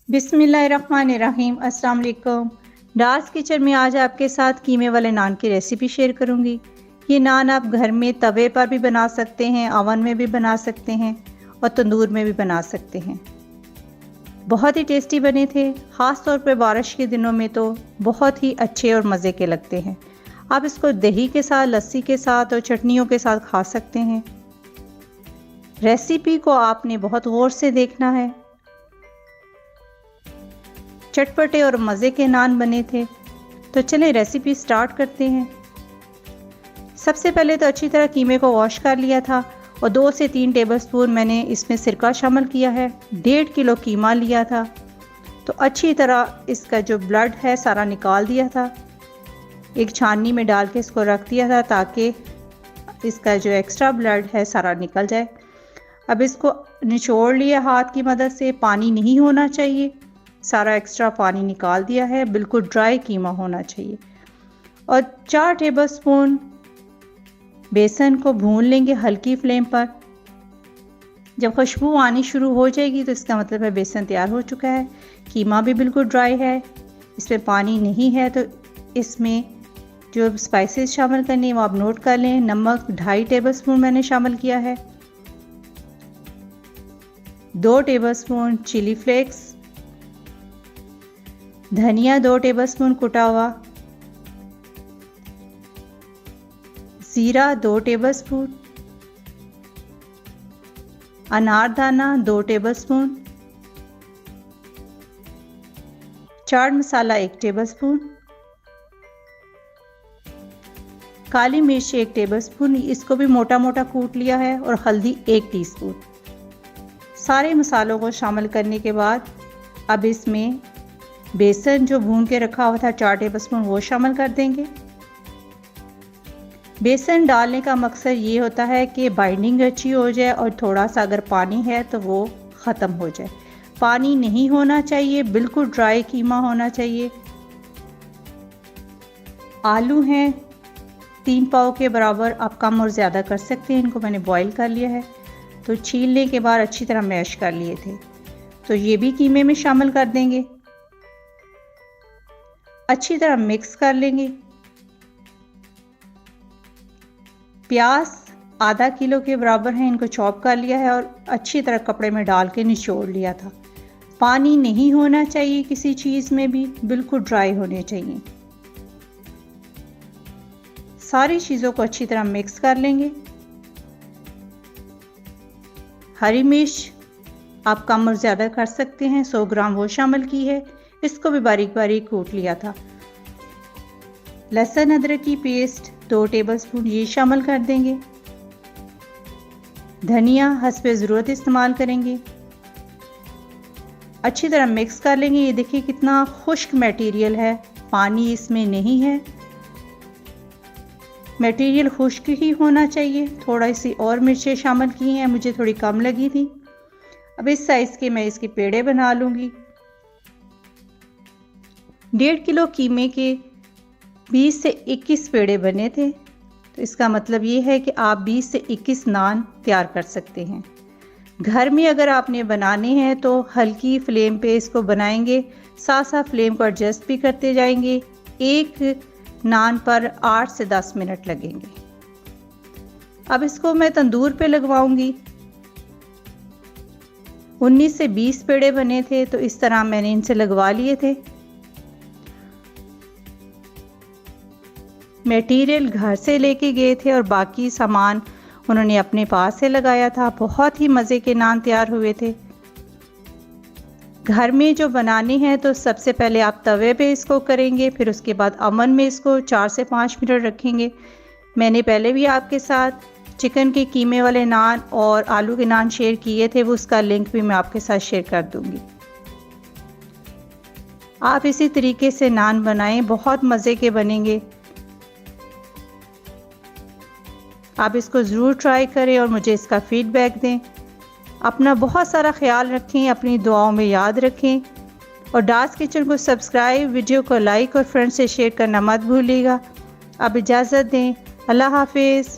बिस्मिल्लाहिर्रहमानिर्रहीम। अस्सलाम वालेकुम। डार्स किचन में आज आपके साथ कीमे वाले नान की रेसिपी शेयर करूंगी। ये नान आप घर में तवे पर भी बना सकते हैं, ओवन में भी बना सकते हैं और तंदूर में भी बना सकते हैं। बहुत ही टेस्टी बने थे। ख़ास तौर पर बारिश के दिनों में तो बहुत ही अच्छे और मज़े के लगते हैं। आप इसको दही के साथ, लस्सी के साथ और चटनियों के साथ खा सकते हैं। रेसिपी को आपने बहुत गौर से देखना है। चटपटे और मज़े के नान बने थे। तो चलें रेसिपी स्टार्ट करते हैं। सबसे पहले तो अच्छी तरह कीमे को वॉश कर लिया था और 2 से 3 टेबलस्पून मैंने इसमें सिरका शामिल किया है। 1.5 किलो कीमा लिया था तो अच्छी तरह इसका जो ब्लड है सारा निकाल दिया था। एक छाननी में डाल के इसको रख दिया था ताकि इसका जो एक्स्ट्रा ब्लड है सारा निकल जाए। अब इसको निचोड़ लिया हाथ की मदद से। पानी नहीं होना चाहिए, सारा एक्स्ट्रा पानी निकाल दिया है। बिल्कुल ड्राई कीमा होना चाहिए। और 4 टेबलस्पून बेसन को भून लेंगे हल्की फ्लेम पर। जब खुशबू आनी शुरू हो जाएगी तो इसका मतलब है बेसन तैयार हो चुका है। कीमा भी बिल्कुल ड्राई है, इसमें पानी नहीं है। तो इसमें जो स्पाइसेस शामिल करने हैं वो आप नोट कर लें। नमक 2.5 टेबलस्पून मैंने शामिल किया है। 2 टेबलस्पून चिली फ्लेक्स, धनिया 2 टेबलस्पून कुटा हुआ, जीरा 2 टेबलस्पून, अनारदाना 2 टेबलस्पून, चाट मसाला 1 टेबलस्पून, काली मिर्च 1 टेबलस्पून, इसको भी मोटा मोटा कूट लिया है, और हल्दी 1 टीस्पून। सारे मसालों को शामिल करने के बाद अब इसमें बेसन जो भून के रखा हुआ था 4 टेबलस्पून वो शामिल कर देंगे। बेसन डालने का मकसद ये होता है कि बाइंडिंग अच्छी हो जाए और थोड़ा सा अगर पानी है तो वो ख़त्म हो जाए। पानी नहीं होना चाहिए, बिल्कुल ड्राई कीमा होना चाहिए। आलू हैं 3 पाव के बराबर, आप कम और ज़्यादा कर सकते हैं। इनको मैंने बॉईल कर लिया है तो छीलने के बाद अच्छी तरह मैश कर लिए थे। तो ये भी कीमे में शामिल कर देंगे। अच्छी तरह मिक्स कर लेंगे। प्याज आधा किलो के बराबर है, इनको चॉप कर लिया है और अच्छी तरह कपड़े में डाल के निचोड़ लिया था। पानी नहीं होना चाहिए किसी चीज़ में भी, बिल्कुल ड्राई होने चाहिए। सारी चीज़ों को अच्छी तरह मिक्स कर लेंगे। हरी मिर्च आप कम और ज़्यादा कर सकते हैं, 100 ग्राम वो शामिल की है। इसको भी बारीक बारीक कूट लिया था। लहसुन अदरक की पेस्ट 2 टेबलस्पून ये शामिल कर देंगे। धनिया हस्बे ज़रूरत इस्तेमाल करेंगे। अच्छी तरह मिक्स कर लेंगे। ये देखिए कितना खुश्क मटेरियल है, पानी इसमें नहीं है। मटेरियल खुश्क ही होना चाहिए। थोड़ा सी और मिर्चें शामिल की हैं, मुझे थोड़ी कम लगी थी। अब इस साइज़ के मैं इसके पेड़े बना लूँगी। 1.5 किलो कीमे के 20 से 21 पेड़े बने थे। तो इसका मतलब ये है कि आप 20 से 21 नान तैयार कर सकते हैं। घर में अगर आपने बनाने हैं तो हल्की फ्लेम पे इसको बनाएंगे, साथ साथ फ्लेम को एडजस्ट भी करते जाएंगे। एक नान पर 8 से 10 मिनट लगेंगे। अब इसको मैं तंदूर पे लगवाऊंगी। 19 से 20 पेड़े बने थे तो इस तरह मैंने इनसे लगवा लिए थे। मटेरियल घर से लेके गए थे और बाकी सामान उन्होंने अपने पास से लगाया था। बहुत ही मज़े के नान तैयार हुए थे। घर में जो बनाने हैं तो सबसे पहले आप तवे पे इसको करेंगे, फिर उसके बाद ओवन में इसको 4 से 5 मिनट रखेंगे। मैंने पहले भी आपके साथ चिकन के कीमे वाले नान और आलू के नान शेयर किए थे, वो उसका लिंक भी मैं आपके साथ शेयर कर दूंगी। आप इसी तरीके से नान बनाएं, बहुत मज़े के बनेंगे। आप इसको ज़रूर ट्राई करें और मुझे इसका फ़ीडबैक दें। अपना बहुत सारा ख्याल रखें, अपनी दुआओं में याद रखें और डार्स किचन को सब्सक्राइब, वीडियो को लाइक और फ्रेंड्स से शेयर करना मत भूलिएगा। अब इजाज़त दें। अल्लाह हाफिज़।